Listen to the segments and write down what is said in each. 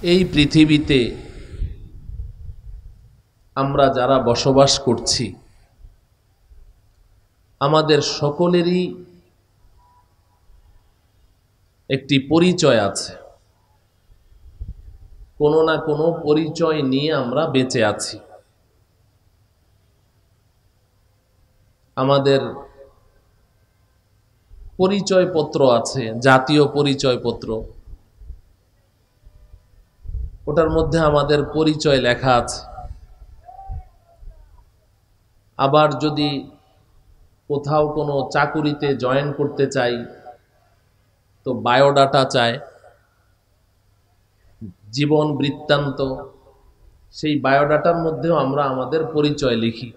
এই পৃথিবীতে আমরা যারা বসবাস করছি আমাদের সকলেরই একটি পরিচয় আছে। কোনো না কোনো পরিচয় নিয়ে আমরা বেঁচে আছি। আমাদের পরিচয়পত্র আছে, জাতীয় পরিচয়পত্র, ওটার মধ্যে আমাদের পরিচয় লেখা আছে। আবার যদি কোথাও কোনো চাকুরিতে জয়েন করতে চাই তো বায়োডাটা চায়, জীবন বৃত্তান্ত, সেই বায়োডাটার মধ্যেও আমরা আমাদের পরিচয় লিখি।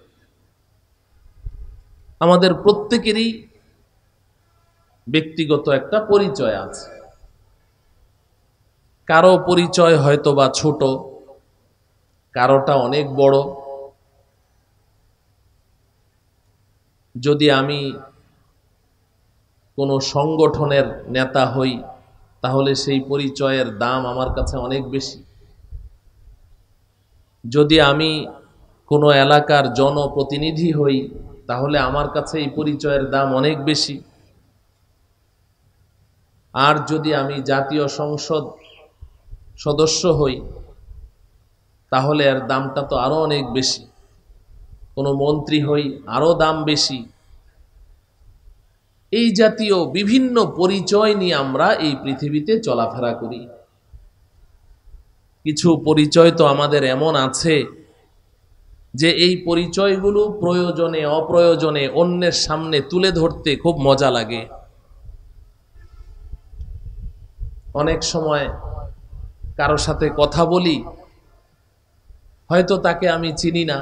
আমাদের প্রত্যেকেরই ব্যক্তিগত একটা পরিচয় আছে। কারো পরিচয় হয়তো বা ছোট, কারোটা অনেক বড়। যদি আমি কোনো সংগঠনের নেতা হই তাহলে সেই পরিচয়ের দাম আমার কাছে অনেক বেশি। যদি আমি কোনো এলাকার জনপ্রতিনিধি হই তাহলে আমার কাছে এই পরিচয়ের দাম অনেক বেশি। আর যদি আমি জাতীয় সংসদ সদস্য হই তাহলে এর দামটা তো আরো অনেক বেশি। কোনো মন্ত্রী হই আরো দাম বেশি। এই জাতীয় বিভিন্ন পরিচয় নিয়ে আমরা এই পৃথিবীতে চলাফেরা করি। কিছু পরিচয় তো আমাদের এমন আছে যে এই পরিচয়গুলো প্রয়োজনে অপ্রয়োজনে অন্যের সামনে তুলে ধরতে খুব মজা লাগে। অনেক সময় কারো সাথে কথা বলি, হয়তো তাকে আমি চিনি না,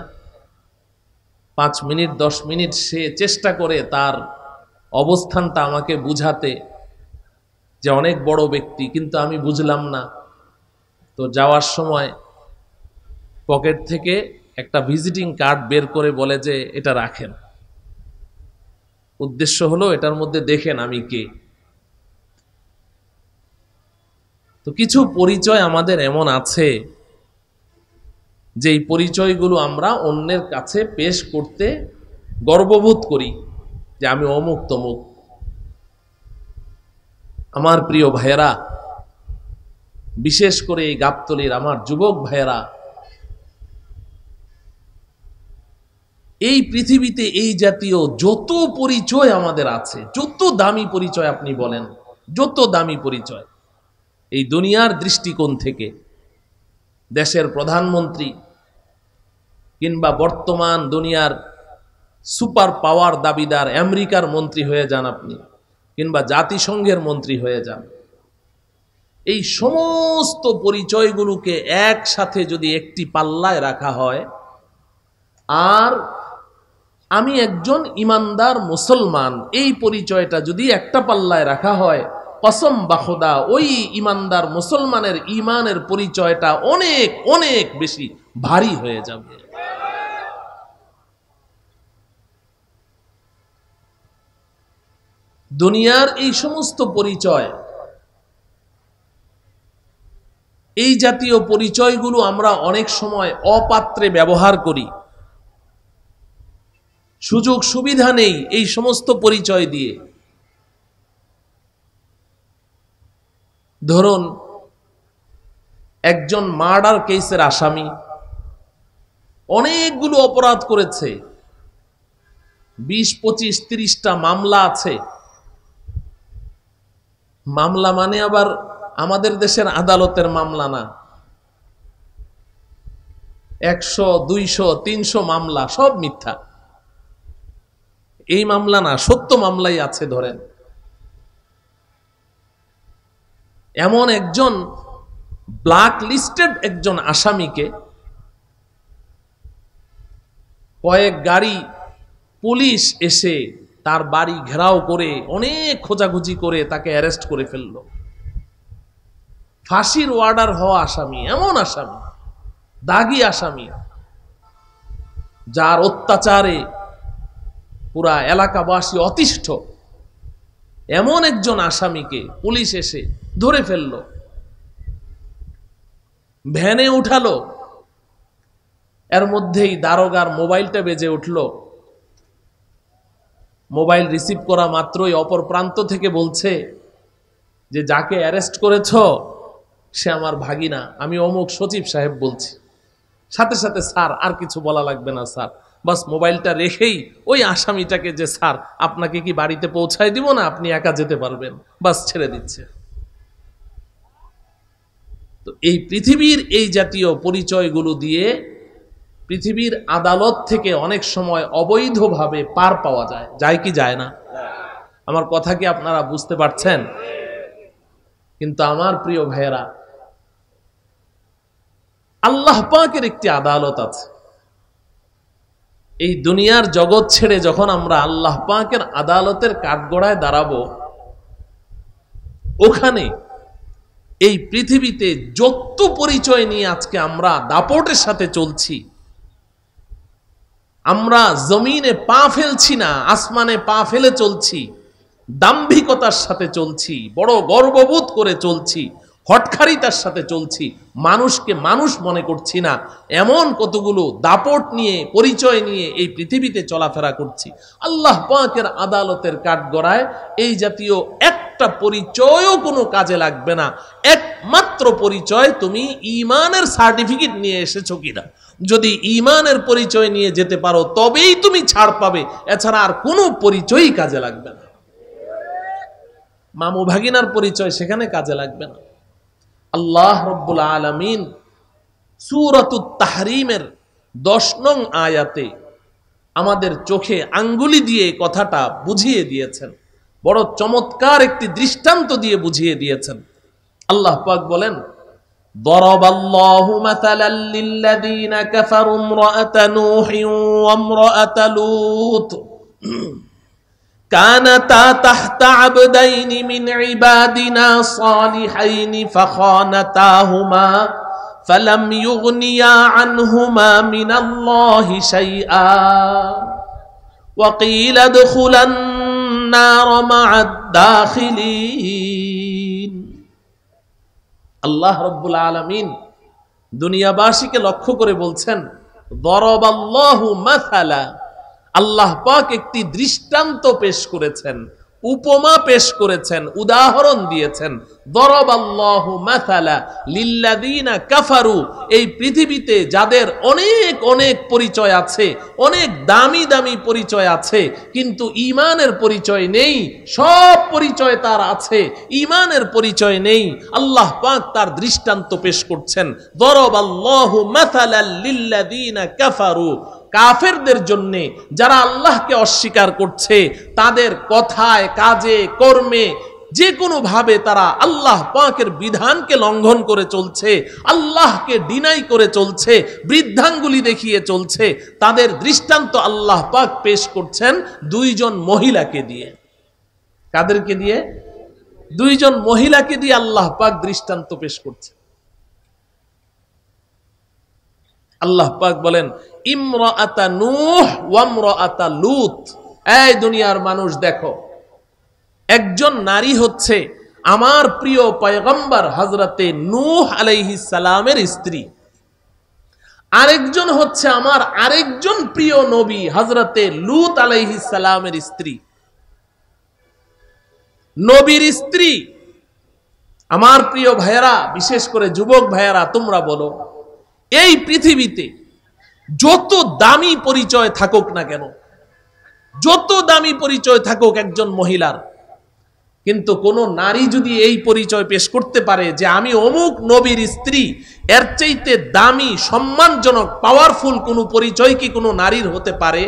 5 মিনিট 10 মিনিট সে চেষ্টা করে তার অবস্থানটা আমাকে বুঝাতে যে অনেক বড় ব্যক্তি, কিন্তু আমি বুঝলাম না। তো যাওয়ার সময় পকেট থেকে একটা ভিজিটিং কার্ড বের করে বলে যে এটা রাখেন, উদ্দেশ্য হলো এটার মধ্যে দেখেন আমি কে। তো কিছু পরিচয় আমাদের এমন আছে যে এই পরিচয়গুলো আমরা অন্যের কাছে পেশ করতে গর্ববোধ করি যে আমি অমুক তমুক। আমার প্রিয় ভাইয়েরা, বিশেষ করে এই গাবতলীর আমার যুবক ভাইয়েরা, এই পৃথিবীতে এই জাতীয় যত পরিচয় আমাদের আছে, যত দামি পরিচয় আপনি বলেন, যত দামি পরিচয় এই দুনিয়ার দৃষ্টিকোণ থেকে, দেশের প্রধানমন্ত্রী কিংবা বর্তমান দুনিয়ার সুপার পাওয়ার দাবিদার আমেরিকার মন্ত্রী হয়ে যান আপনি, কিংবা জাতিসংঘের মন্ত্রী হয়ে যান, এই সমস্ত পরিচয়গুলোকে একসাথে যদি একটি পাল্লায় রাখা হয়, আর আমি একজন ইমানদার মুসলমান, এই পরিচয়টা যদি একটা পাল্লায় রাখা হয়, কসম বা খোদা ওই ইমানদার মুসলমানের ইমানের পরিচয়টা অনেক অনেক বেশি ভারী হয়ে যাবে। দুনিয়ার এই সমস্ত পরিচয়, এই জাতীয় পরিচয়গুলো আমরা অনেক সময় অপাত্রে ব্যবহার করি। সুযোগ সুবিধা নেই এই সমস্ত পরিচয় দিয়ে। ধরুন একজন মার্ডার কেসের আসামি, অনেকগুলো অপরাধ করেছে, 20, 25, 30টা মামলা আছে। মামলা মানে আবার আমাদের দেশের আদালতের মামলা না, 100, 200, 300 মামলা, সব মিথ্যা। এই মামলা না, সত্য মামলাই আছে। ধরেন এমন একজন ব্ল্যাক লিস্টেড একজন আসামিকে কয়েক গাড়ি পুলিশ এসে তার বাড়ি ঘেরাও করে অনেক খোঁজাখুঁজি করে তাকে অ্যারেস্ট করে ফেলল। ফাঁসির অর্ডার হওয়া আসামি, এমন আসামি, দাগী আসামি, যার অত্যাচারে পুরা এলাকাবাসী অতিষ্ঠ, এমন একজন আসামিকে পুলিশ এসে ধরে ফেলল। ভ্যানে উঠালো, এর মধ্যেই দারোগার মোবাইলটা বেজে উঠল। মোবাইল রিসিভ করা মাত্রই অপর প্রান্ত থেকে বলছে যে যাকে অ্যারেস্ট করেছ সে আমার ভাগিনা, আমি অমুক সচিব সাহেব বলছি। সাথে সাথে স্যার আর কিছু বলা লাগবে না স্যার, বাস মোবাইলটা রেখেই ওই আসামিটাকে যে স্যার আপনাকে কি বাড়িতে পৌঁছায় দিব না, আপনি একা যেতে পারবেন, বাস ছেড়ে দিচ্ছে। তো এই পৃথিবীর এই জাতীয় পরিচয়গুলো দিয়ে পৃথিবীর আদালত থেকে অনেক সময় অবৈধভাবে পার পাওয়া যায়, যায় কি যায় না? আমার কথা কি আপনারা বুঝতে পারছেন? কিন্তু আমার প্রিয় ভাইয়েরা, আল্লাহ পাকের একটি আদালত আছে। এই দুনিয়ার জগৎ ছেড়ে যখন আমরা আল্লাহ পাকের আদালতের কাঠগড়ায় দাঁড়াবো, ওখানে এই পৃথিবীতে যত পরিচয় নিয়ে আজকে আমরা দাপটের সাথে চলছি, আমরা জমিনে পা ফেলছি না, আসমানে পা ফেলে চলছি, দাম্ভিকতার সাথে চলছি, বড় গর্ববোধ করে চলছি, হটখারিতার সাথে চলছি, মানুষকে মানুষ মনে করছি না, এমন কতগুলো দাপট নিয়ে পরিচয় নিয়ে এই পৃথিবীতে চলাফেরা করছি। আল্লাহ পাকের আদালতের কাঠগড়ায় এই জাতীয় একটা পরিচয়ও কোনো কাজে লাগবে না। একমাত্র পরিচয় তুমি ঈমানের সার্টিফিকেট নিয়ে এসেছো কিনা। যদি ঈমানের পরিচয় নিয়ে যেতে পারো তবেই তুমি ছাড় পাবে, এছাড়া আর কোনো পরিচয়ই কাজে লাগবে না। মামু ভাগিনার পরিচয় সেখানে কাজে লাগবে না। আল্লাহ রব্বুল আলামিন সূরাতুত তাহরিমের 10 নং আয়াতে আমাদের চোখে আঙ্গুলি দিয়ে কথাটা বুঝিয়ে দিয়েছেন, বড় চমৎকার একটি দৃষ্টান্ত দিয়ে বুঝিয়ে দিয়েছেন। আল্লাহ পাক বলেন, দরাবাল্লাহু মাসালাল লিল্লাযীনা কাফারু ইমরাআতা নূহিন ওয়া ইমরাআতা লূত كانتا تحت عبدين من عبادنا صالحين فخانتاهما فلم يغنيا عنهما من الله شيئا وقيل ادخلا النار مع الداخلين। আল্লাহ রব্বুল আলামিন দুনিয়াবাসীকে লক্ষ্য করে বলছেন, দরাবাল্লাহু মাসালা, আল্লাহ পাক একটি দৃষ্টান্ত পেশ করেছেন, উপমা পেশ করেছেন, উদাহরণ দিয়েছেন। দরাবাল্লাহু মাসালা লিল্লাযীনা কাফারু, এই পৃথিবীতে যাদের অনেক অনেক পরিচয় আছে, অনেক দামি দামি পরিচয় আছে, কিন্তু ঈমানের পরিচয় নেই। সব পরিচয় তার আছে, ঈমানের পরিচয় নেই। আল্লাহ পাক তার দৃষ্টান্ত পেশ করছেন, দরাবাল্লাহু মাসালাল লিল্লাযীনা কাফারু, কাফেরদের জন্য, যারা আল্লাহকে অস্বীকার করছে, তাদের কথায় কাজে কর্মে যে কোনো ভাবে তারা আল্লাহ পাকের বিধানকে লঙ্ঘন করে চলছে, আল্লাহকে ডিনাই করে চলছে, বৃদ্ধাঙ্গুলি দেখিয়ে চলছে, তাদের দৃষ্টান্ত আল্লাহ পাক পেশ করছেন 2 জন মহিলাকে দিয়ে। কাদেরকে দিয়ে? 2 জন মহিলাকে দিয়ে আল্লাহ পাক দৃষ্টান্ত পেশ করছে। আল্লাহ পাক বলেন, ইমরাআতা নূহ ওয়া ইমরাআতা লূত। এই দুনিয়ার মানুষ দেখো, একজন নারী হচ্ছে আমার প্রিয় পয়গম্বর হযরতে নূহ আলাইহিস সালামের স্ত্রী, আরেকজন হচ্ছে আমার আরেকজন প্রিয় নবী হযরতে লূত আলাইহিস সালামের স্ত্রী। নবীর স্ত্রী। আমার প্রিয় ভাইয়েরা, বিশেষ করে যুবক ভাইয়েরা, তোমরা বলো, এই পৃথিবীতে যত দামি পরিচয় থাকুক না কেন, যত দামি পরিচয় থাকুক একজন মহিলার, কিন্তু কোন নারী যদি এই পরিচয় পেশ করতে পারে যে আমি অমুক নবীর স্ত্রী, এর চাইতে দামি, সম্মানজনক, পাওয়ারফুল কোন পরিচয় কি কোন নারীর হতে পারে?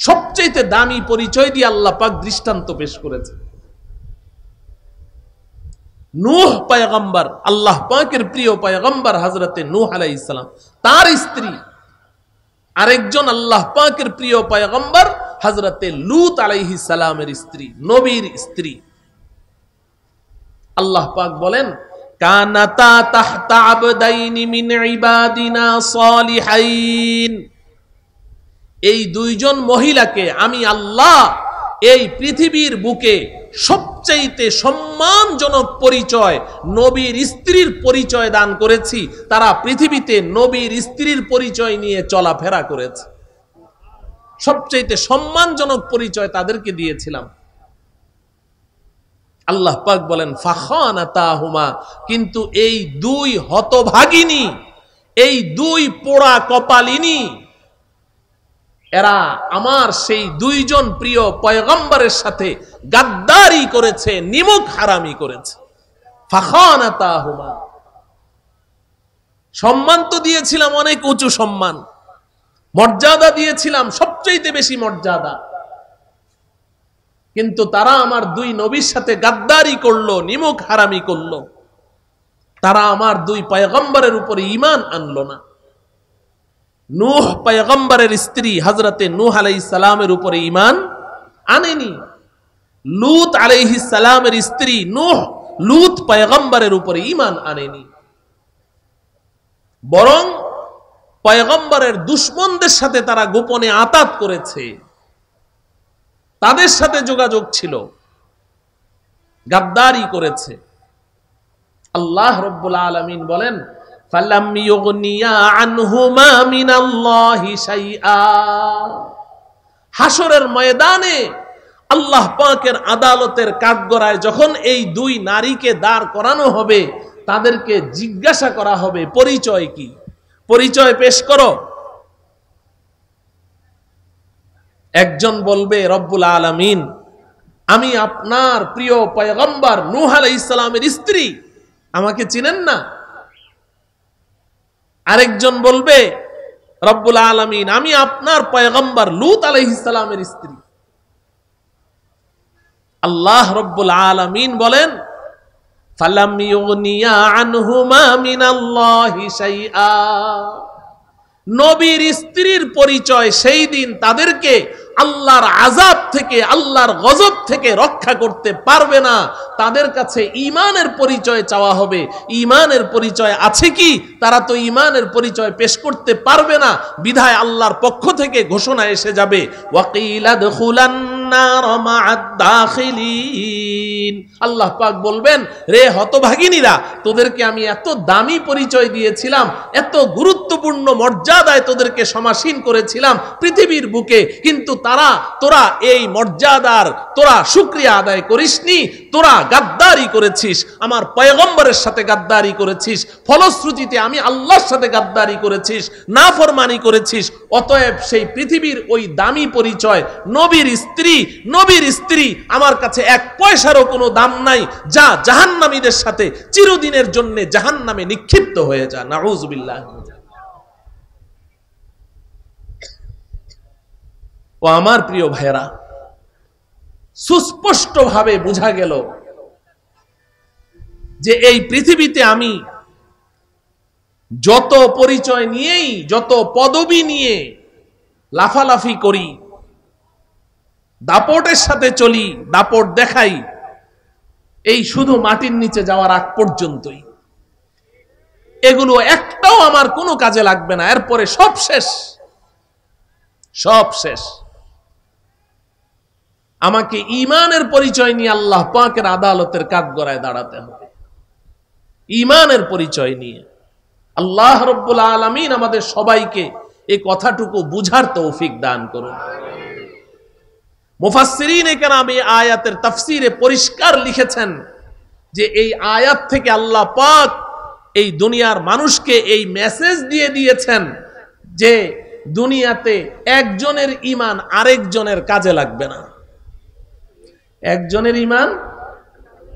সবচাইতে দামি পরিচয় দিয়ে আল্লাহ পাক দৃষ্টান্ত পেশ করেছে। নূহ পয়গম্বর, আল্লাহ পাকের প্রিয় পয়গম্বর হযরতে নূহ আলাইহিস সালাম, তার স্ত্রী আরেকজন আল্লাহ পাকের প্রিয় পয়গম্বর হযরতে লূত আলাইহিস সালামের স্ত্রী, নবীর স্ত্রী। আল্লাহ পাক বলেন, কানাতা তাহতা আবদাইনি মিন ইবাদিনা সালিহাইন। এই 2 জন মহিলাকে আমি আল্লাহ এই পৃথিবীর বুকে সবচাইতে সম্মানজনক পরিচয় নবীর স্ত্রীর পরিচয় দান করেছি। তারা পৃথিবীতে নবীর স্ত্রীর পরিচয় নিয়ে চলাফেরা করেছে। সবচাইতে সম্মানজনক পরিচয় তাদেরকে দিয়েছিলাম। আল্লাহ পাক বলেন ফাখানাতাহুমা, কিন্তু এই দুই হতভাগিনী, এই দুই পোড়া কপালিনী, এরা আমার সেই দুইজন প্রিয় পয়গম্বরের সাথে গাদ্দারি করেছে, নিমক হারামি করেছে। ফাখানাতাহুমা, সম্মান তো দিয়েছিলাম অনেক উঁচু সম্মান, মর্যাদা দিয়েছিলাম সবচেয়ে বেশি মর্যাদা, কিন্তু তারা আমার দুই নবীর সাথে গাদ্দারি করলো, নিমক হারামি করলো। তারা আমার দুই পয়গম্বরের উপরে ঈমান আনলো না। নূহ পয়গম্বরের স্ত্রী হযরতে নূহ আলাইহিস সালামের উপরে ঈমান আনেনি। লূত আলাইহিস সালামের স্ত্রী নূহ লূত পয়গম্বরের উপরে ঈমান আনেনি, বরং পয়গম্বরের দুশমনদের সাথে তারা গোপনে আতাত করেছে, তাদের সাথে যোগাযোগ ছিল, গাদ্দারি করেছে। আল্লাহ রাব্বুল আলামিন বলেন ফালাম ইউগনিয়া আনহুমা মিনাল্লাহি শাইআ, হাসরের ময়দানে আল্লাহ পাকের আদালতের কাঠগড়ায় যখন এই দুই নারীকে দাঁড় করানো হবে, তাদেরকে জিজ্ঞাসা করা হবে পরিচয় কি, পরিচয় পেশ করো। একজন বলবে রব্বুল আলামিন, আমি আপনার প্রিয় পয়গম্বর নূহ আলাইহিস সালামের স্ত্রী, আমাকে চিনেন না। আরেকজন বলবে রব্বুল আলামিন, আমি আপনার পয়গম্বর লূত আলাইহিস সালামের স্ত্রী। আল্লাহ রব্বুল আলামিন বলেন ফালাম ইউগনিয়া আনহুমা মিনাল্লাহি শাইআ, নবীর স্ত্রীর পরিচয় সেই দিন তাদেরকে আল্লাহর আযাব থেকে, আল্লাহর গজব থেকে রক্ষা করতে পারবে না। তাদের কাছে ঈমানের পরিচয় চাওয়া হবে। ঈমানের পরিচয় আছে কি? তারা তো ঈমানের পরিচয় পেশ করতে পারবে না, বিধায় আল্লাহর পক্ষ থেকে ঘোষণা এসে যাবে ওয়াকিলা দুখুলান নার মা'আদ দাখিলিন। আল্লাহ পাক বলবেন, রে হতভাগিনীরা, তোদেরকে আমি এত দামি পরিচয় দিয়েছিলাম, এত গুরুত্বপূর্ণ মর্যাদায় তোদেরকে সমাসীন করেছিলাম পৃথিবীর বুকে, কিন্তু তোরা এই মর্যাদার তোরা শুকরিয়া আদায় করিসনি। তোরা গাদ্দারি করেছিস, আমার পয়গম্বরের সাথে গাদ্দারি করেছিস, ফলশ্রুতিতে আমি আল্লাহর সাথে গাদ্দারি করেছিস, নাফরমানি করেছিস। অতএব সেই পৃথিবীর ওই দামি পরিচয় নবীর স্ত্রী আমার কাছে এক পয়সারও কোনো দাম নাই। যা জাহান্নামীদের সাথে চিরদিনের জন্য জাহান্নামে নিক্ষিপ্ত হয়ে যা। নাউযুবিল্লাহ। ও আমার প্রিয় ভাইরা, সুস্পষ্টভাবে বোঝা গেল যে এই পৃথিবীতে আমি যত পরিচয় নিয়েই, যত পদবি নিয়ে লাফালাফি করি, দাপটের সাথে চলি, দাপট দেখাই, এই শুধু মাটির নিচে যাওয়ার আগ পর্যন্তই। এগুলো একটাও আমার কোনো কাজে লাগবে না, এরপরে সব শেষ, সব শেষ। আমাকে ঈমানের পরিচয় নিয়ে আল্লাহ পাকের আদালতের কাঠগড়ায় দাঁড়াতে হবে, ঈমানের পরিচয় নিয়ে। আল্লাহ রাব্বুল আলামিন আমাদের সবাইকে এই কথাটুকু বুঝার তৌফিক দান করুন। মুফাসসিরিনে কেরাম এই আয়াতের তাফসীরে পরিষ্কার লিখেছেন যে এই আয়াত থেকে আল্লাহ পাক এই দুনিয়ার মানুষকে এই মেসেজ দিয়ে দিয়েছেন যে দুনিয়াতে একজনের ঈমান আরেকজনের কাজে লাগবে না, একজনের ঈমান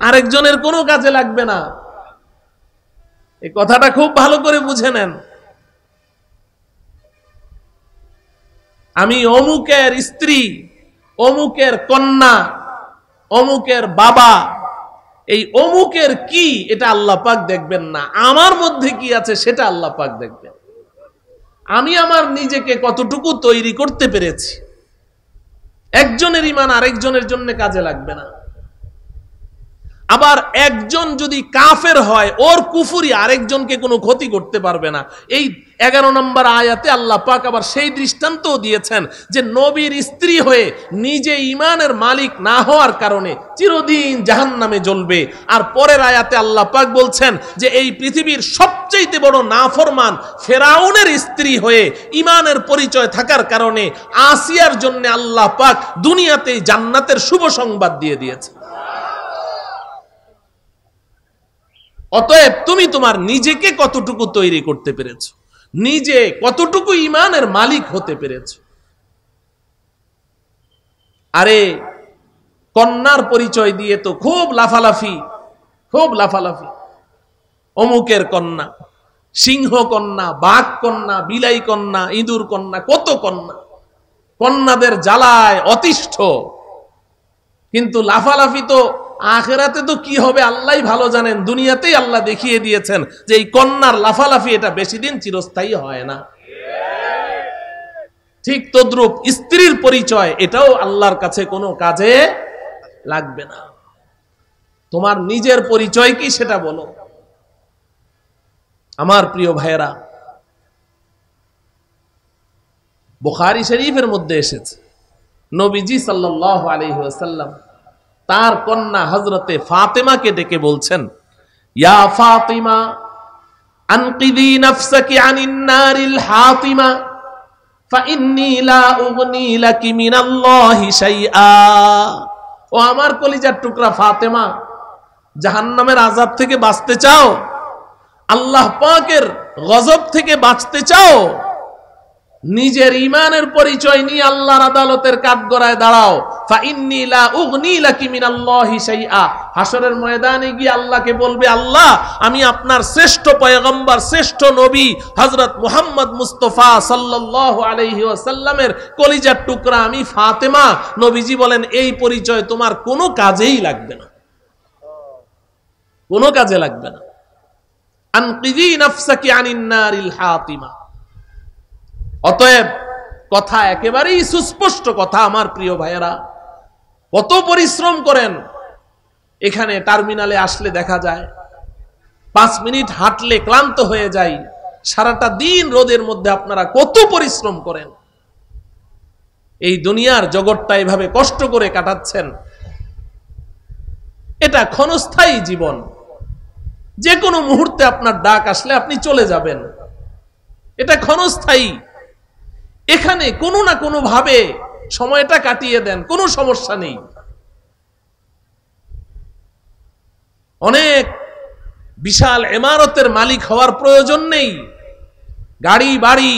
আরেকজনের কোনো কাজে লাগবে না। এই কথাটা খুব ভালো করে বুঝে নেন। আমি অমুকের স্ত্রী, অমুকের কন্যা, অমুকের বাবা, এই অমুকের কি এটা আল্লাহ পাক দেখবেন না, আমার মধ্যে কি আছে সেটা আল্লাহ পাক দেখবেন। আমি আমার নিজেকে কতটুকু তৈরি করতে পেরেছি, একজনের ঈমান আরেকজনের জন্য কাজে লাগবে না। আবার একজন যদি কাফের হয়, ওর কুফরি আরেকজনকে কোনো ক্ষতি করতে পারবে না। এই 11 নম্বর আয়াতে আল্লাহ পাক আবার সেই দৃষ্টান্তও দিয়েছেন যে নবীর স্ত্রী হয়ে নিজে ঈমানের মালিক না হওয়ার কারণে চিরদিন জাহান্নামে জ্বলবে। আর পরের আয়াতে আল্লাহ পাক বলছেন যে এই পৃথিবীর সবচেয়ে বড় নাফরমান ফেরাউনের স্ত্রী হয়ে ঈমানের পরিচয় থাকার কারণে আসিয়ার জন্য আল্লাহ পাক দুনিয়াতেই জান্নাতের শুভ সংবাদ দিয়ে দিয়েছে। অতএব তুমি তোমার নিজেকে কতটুকু তৈরি করতে পেরেছ, নিজে কতটুকু ঈমানের মালিক হতে পেরেছ। আরে কন্যার পরিচয় দিয়ে তো খুব লাফালাফি, অমুকের কন্যা, সিংহ কন্যা, বাঘ কন্যা, বিলাই কন্যা, ইঁদুর কন্যা, কত কন্যা, কন্যাদের জ্বালায় অতিষ্ঠ। কিন্তু লাফালাফি তো আখিরাতে তো কি হবে আল্লাহই ভালো জানেন। দুনিয়াতেই আল্লাহ দেখিয়ে দিয়েছেন যে এই কন্যার লাফালাফি এটা বেশি দিন চিরস্থায়ী হয় না। ঠিক তদ্রূপ স্ত্রীর পরিচয়, এটাও আল্লাহর কাছে কোনো কাজে লাগবে না। তোমার নিজের পরিচয় কি সেটা বলো। আমার প্রিয় ভাইয়েরা, বুখারী শরীফের মধ্যে এসেছে নবীজি সাল্লাল্লাহু আলাইহি ওয়াসাল্লাম তার কন্যা হযরতে ফাতেমাকে ডেকে বলছেন, ইয়া ফাতিমা আনকিদি নাফসাকি আনিন নারিল হাতিমা ফাইন্নী লা উগনি লাকি মিনাল্লাহি শাইআ। ও আমার কলিজার টুকরা ফাতেমা, জাহান্নামের আযাব থেকে বাঁচতে চাও, আল্লাহ পাকের গজব থেকে বাঁচতে চাও, নিজের ঈমানের পরিচয় নিয়ে আল্লাহর আদালতের কাঠগড়ায় দাঁড়াও। ফাইন্নী লা উগনি লাকি মিনাল্লাহি শাইআ। হাশরের ময়দানে গিয়ে আল্লাহকে বলবে, আল্লাহ আমি আপনার শ্রেষ্ঠ পয়গম্বর, শ্রেষ্ঠ নবী হযরত মুহাম্মদ মুস্তাফা সাল্লাল্লাহু আলাইহি ওয়াসাল্লামের কলিজার টুকরা আমি ফাতেমা। নবীজি বলেন এই পরিচয় তোমার কোনো কাজেই লাগবে না, কোনো কাজে লাগবে না। আনকিদি নাফসাকি আনিন নারিল হাতিমা। অতএব কথা একেবারেই সুস্পষ্ট কথা। আমার প্রিয় ভাইয়েরা, কত পরিশ্রম করেন। এখানে টার্মিনালে আসলে দেখা যায় 5 মিনিট হাঁটলে ক্লান্ত হয়ে যাই। সারাটা দিন রোদের মধ্যে আপনারা কত পরিশ্রম করেন। এই দুনিয়ার জগৎটা এভাবে কষ্ট করে কাটাচ্ছেন। এটা ক্ষণস্থায়ী জীবন। যে কোনো মুহূর্তে আপনার ডাক আসলে আপনি চলে যাবেন। এটা ক্ষণস্থায়ী। এখানে কোনো না কোনো ভাবে সময়টা কাটিয়ে দেন, কোনো সমস্যা নেই। অনেক বিশাল ইমারতের মালিক হওয়ার প্রয়োজন নেই, গাড়ি বাড়ি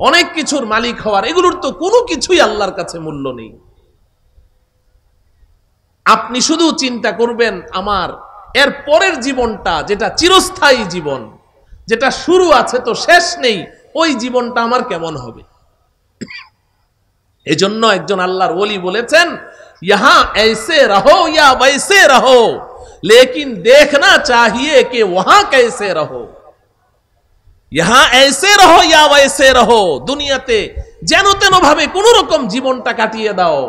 অনেক কিছুর মালিক হওয়ার, এগুলোর তো কোনো কিছুই আল্লাহর কাছে মূল্য নেই। আপনি শুধু চিন্তা করবেন আমার এর পরের জীবনটা, যেটা চিরস্থায়ী জীবন, যেটা শুরু আছে তো শেষ নেই, ওই জীবনটা আমার কেমন হবে। এজন্য একজন আল্লাহর ওলি বলেছেন, ইহা ऐसे रहो या वैसे रहो लेकिन देखना चाहिए कि वहां कैसे रहो। ইহা ऐसे रहो या वैसे रहो। দুনিয়াতে যেন তেন ভাবে কোন রকম জীবনটা কাটিয়ে দাও,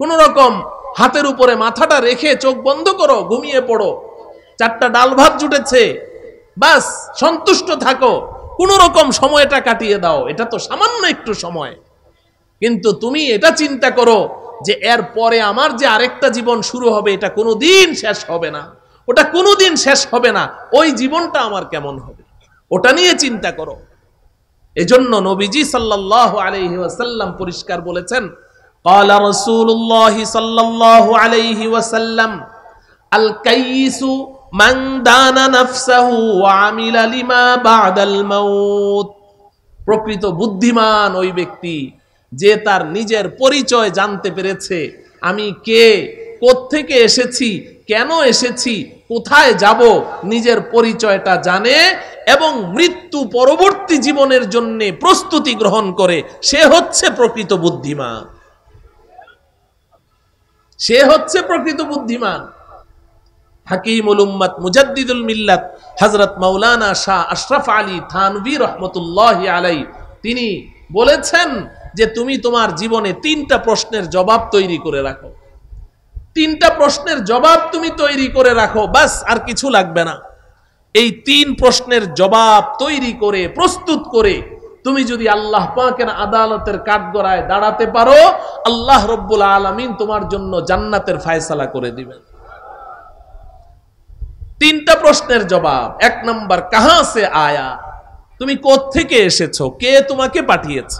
কোন রকম হাতের উপরে মাথাটা রেখে চোখ বন্ধ করো, ঘুমিয়ে পড়ো, 4টা ডাল ভাত জুটেছে, বাস সন্তুষ্ট থাকো, কোন রকম সময়টা কাটিয়ে দাও। এটা তো সামান্য একটু সময়, কিন্তু তুমি এটা চিন্তা করো যে এর পরে আমার যে আরেকটা জীবন শুরু হবে, এটা কোনোদিন শেষ হবে না, ওটা কোনোদিন শেষ হবে না। ওই জীবনটা আমার কেমন হবে, ওটা নিয়ে চিন্তা করো। এজন্য নবীজি সাল্লাল্লাহু আলাইহি ওয়াসাল্লাম পরিষ্কার বলেছেন, ক্বালা রাসূলুল্লাহি সাল্লাল্লাহু আলাইহি ওয়াসাল্লাম আল কাইয়িসু মান দানা নাফসাহু ওয়া আমিলা লিমা বা'দাল মাউত। প্রকৃত বুদ্ধিমান ওই ব্যক্তি যে তার নিজের পরিচয় জানতে পেরেছে, আমি কে, কোত্থেকে এসেছি, কেন এসেছি, কোথায় যাব, নিজের পরিচয়টা জানে এবং মৃত্যু পরবর্তী জীবনের জন্য প্রস্তুতি গ্রহণ করে, সে হচ্ছে প্রকৃত বুদ্ধিমান। সে হচ্ছে প্রকৃত বুদ্ধিমান। হাকিমুল উম্মত মুজাদ্দিদুল মিল্লাত হযরত মাওলানা শাহ আশরাফ আলী থানভী রাহমাতুল্লাহি আলাইহি তিনি বলেছেন যে তুমি তোমার জীবনে 3টা প্রশ্নের জবাব তৈরি করে রাখো। তিনটা প্রশ্নের জবাব তুমি তৈরি করে রাখো, বাস, আর কিছু লাগবে না। এই 3 প্রশ্নের জবাব তৈরি করে প্রস্তুত করে তুমি যদি আল্লাহ পাকের আদালতের কাঠগড়ায় দাঁড়াতে পারো, আল্লাহ রব্বুল আলামিন তোমার জন্য জান্নাতের ফয়সালা করে দিবেন। 3টা প্রশ্নের জবাব। 1 নাম্বার, কাহা সে আয়া, তুমি কোত্থেকে এসেছো, কে তোমাকে পাঠিয়েছে?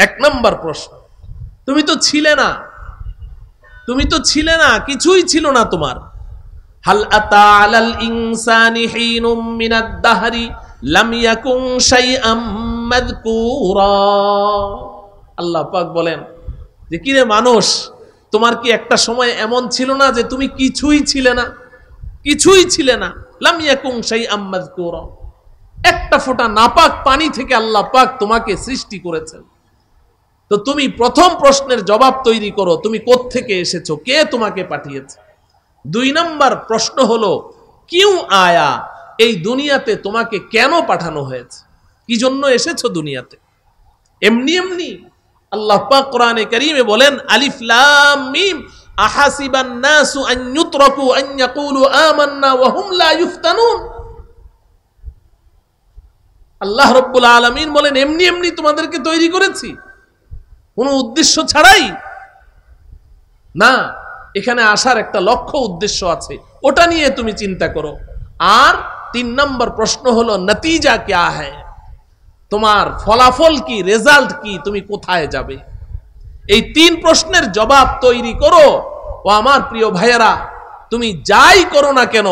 1 নাম্বার প্রশ্ন। তুমি তো ছিলে না, তুমি তো ছিলে না, কিছুই ছিল না তোমার। হাল আতা আলাল ইনসানি হিনুম মিনাদ দাহরি লাম ইয়াকুন শাইআম মাযকুরা। আল্লাহ পাক বলেন যে কিরে মানুষ, তোমার কি একটা সময় এমন ছিল না যে তুমি কিছুই ছিলে না, কিছুই ছিলে না। লাম ইয়াকুন শাইআম মাযকুরা, একটা ফোঁটা নাপাক পানি থেকে আল্লাহ পাক তোমাকে সৃষ্টি করেছেন। তো তুমি প্রথম প্রশ্নের জবাব তৈরি করো, তুমি কোত্থেকে এসেছো, কে তোমাকে পাঠিয়েছে। 2 নাম্বার প্রশ্ন হলো কিউ আয়া, এই দুনিয়াতে তোমাকে কেন পাঠানো হয়েছে, কি জন্য এসেছো দুনিয়াতে? এমনি এমনি? আল্লাহ পাক কোরআনে কারীমে বলেন আলিফ লাম মিম আহাসিবান নাসু আন ইউতরাকু আন ইয়াকুলু আমান্না ওয়া হুম লা ইফতানুন। আল্লাহ রাব্বুল আলামিন বলেন এমনি এমনি তোমাদেরকে তৈরি করেছি, কোনো উদ্দেশ্য ছাড়াই না। এখানে আসার একটা লক্ষ্য উদ্দেশ্য আছে, ওটা নিয়ে তুমি চিন্তা করো। আর 3 নম্বর প্রশ্ন হলো নতিজা क्या है, তোমার ফলাফল কি, রেজাল্ট কি, তুমি কোথায় যাবে। এই 3 প্রশ্নের জবাব তৈরি করো। ও আমার প্রিয় ভাইয়েরা, তুমি যাই করো না কেন,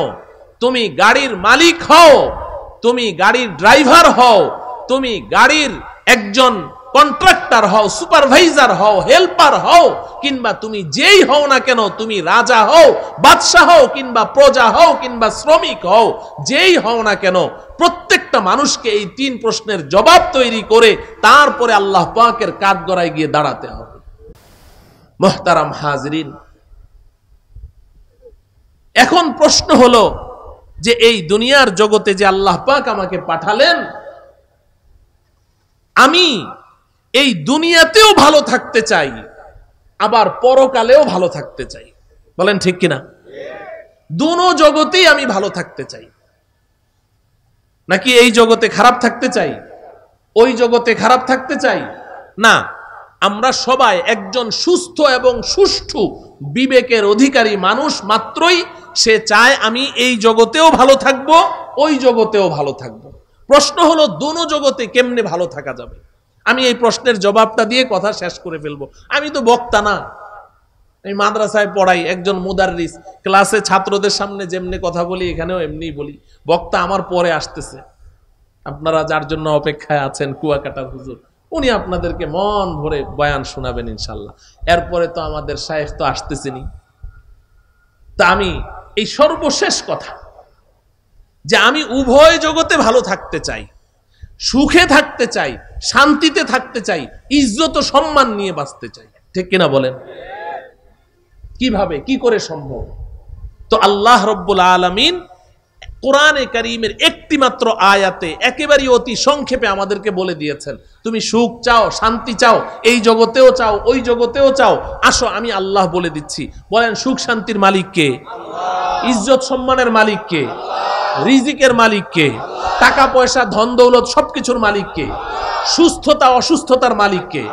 তুমি গাড়ির মালিক হও, তুমি গাড়ির ড্রাইভার হও, তুমি গাড়ির একজন কন্ট্রাক্টর হও, সুপারভাইজার হও, হেল্পার হও, কিংবা তুমি যেই হও না কেন, তুমি রাজা হও, বাদশা হও, কিংবা প্রজা হও, কিংবা শ্রমিক হও, যেই হও না কেন, প্রত্যেকটা মানুষকে এই 3 প্রশ্নের জবাব তৈরি করে তারপরে আল্লাহ পাকের কাঠগড়ায় গিয়ে দাঁড়াতে হবে। মুহতারাম হাজরিন, এখন প্রশ্ন হলো যে এই দুনিয়ার জগতে যে আল্লাহ পাক আমাকে পাঠালেন, আমি এই দুনিয়াতেও ভালো থাকতে চাই, আবার পরকালেও ভালো থাকতে চাই। বলেন ঠিক কিনা? দুনো জগতেই আমি ভালো থাকতে চাই, নাকি এই জগতে খারাপ থাকতে চাই, ওই জগতে খারাপ থাকতে চাই? না, আমরা সবাই একজন সুস্থ এবং সুষ্ঠু বিবেকের অধিকারী মানুষ মাত্রই সে চায় আমি এই জগতেও ভালো থাকবো, ওই জগতেও ভালো থাকবো। প্রশ্ন হলো দুনো জগতে কেমনে ভালো থাকা যাবে। আমি এই প্রশ্নের জবাবটা দিয়ে কথা শেষ করে ফেলবো। আমি তো বক্তা না, আমি মাদ্রাসায় পড়াই, একজন মুদাররিস, ক্লাসে ছাত্রদের সামনে যেমনি কথা বলি এখানেও এমনিই বলি। বক্তা আমার পরে আসতেছে, আপনারা যার জন্য অপেক্ষায় আছেন, কুয়াকাটার হুজুর, উনি আপনাদেরকে মন ভরে বয়ান শোনাবেন ইনশাল্লাহ। এরপরে তো আমাদের শায়েখ তো আসতেছেনি। তা আমি এই সর্বশেষ কথা যে আমি উভয় জগতে ভালো থাকতে চাই, সুখে থাকতে চাই, শান্তিতে থাকতে চাই, ইজ্জত ও সম্মান নিয়ে বাঁচতে চাই। ঠিক কিনা বলেন? কিভাবে, কি করে সম্ভব? তো আল্লাহ রব্বুল আলামিন কোরআনে কারীমের একটি মাত্র আয়াতে একেবারে অতি সংক্ষেপে আমাদেরকে বলে দিয়েছেন, তুমি সুখ চাও, শান্তি চাও, এই জগতেও চাও, ওই জগতেও চাও, আসো আমি আল্লাহ বলে দিচ্ছি। বলেন, সুখ শান্তির মালিক কে? ইজ্জত সম্মানের মালিক কে? রিজিকের মালিক কে? টাকা পয়সা ধন দৌলত সবকিছুর মালিক কে? সুস্থতা অসুস্থতার মালিক কে?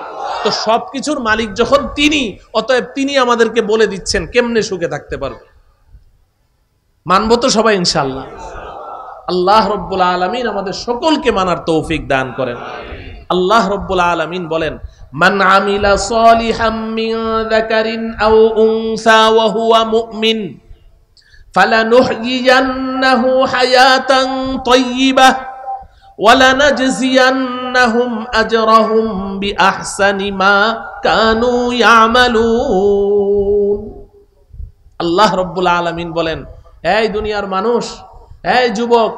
তো সবকিছুর মালিক যখন তিনি, অতএব তিনি আমাদেরকে বলে দিচ্ছেন কেমনে সুখে থাকতে পারবে। মানবো তো সবাই ইনশাআল্লাহ। আল্লাহ রব্বুল আলামিন আমাদের সকলকে মানার তৌফিক দান করেন। আল্লাহ রব্বুল আলামিন বলেন, মান আমিলা সালিহাম মিন যাকারিন আও উনসা ওয়া হুয়া মুমিন ফালানুহয়িয়ান্নাহু হায়াতান তাইয়্যিবাহ ওয়া লানাজজিয়ান্নাহুম আজরাহুম বিআহসানি মা কানু ইয়ামালুন। আল্লাহ রব্বুল আলামিন বলেন, এই দুনিয়ার মানুষ, এই যুবক,